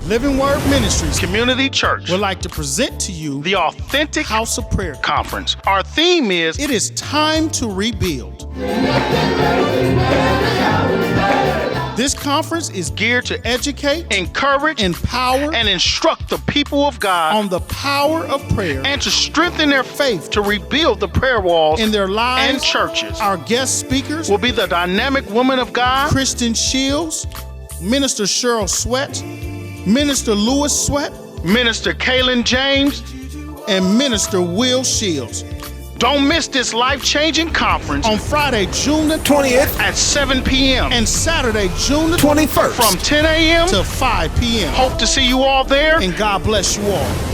Living Word Ministries Community Church would like to present to you the Authentic House of Prayer Conference. Our theme is It is time to rebuild. This conference is geared to educate, encourage, empower, and instruct the people of God on the power of prayer and to strengthen their faith to rebuild the prayer walls in their lives and churches. Our guest speakers will be the dynamic woman of God, Christon Shields, Minister Cheryl Sweatt, Minister Lewis Sweatt, Minister Kalon James, and Minister Will Shields. Don't miss this life-changing conference on Friday, June the 20th at 7 p.m. and Saturday, June the 21st from 10 a.m. to 5 p.m. Hope to see you all there. And God bless you all.